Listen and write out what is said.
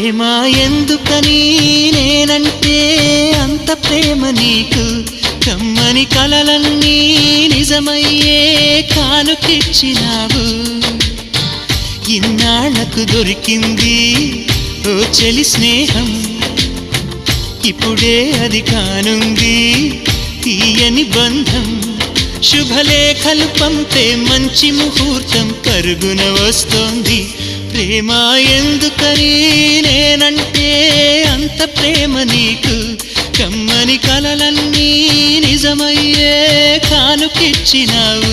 ప్రేమ ఎందుకని నేనంటే అంత ప్రేమ నీకు కమ్మని కలలన్నీ నిజమయ్యే కానుకిచ్చినావు ఇన్నాళ్లకు దొరికింది ఓ చెలి స్నేహం ఇప్పుడే అది కానుంది తీయని బంధం శుభలేఖలు పంపే మంచి ముహూర్తం పరుగున వస్తోంది ప్రేమ ఎందుకని నేనంటే అంత ప్రేమ నీకు కమ్మని కలలన్నీ నిజమయ్యే కానుకిచ్చినావు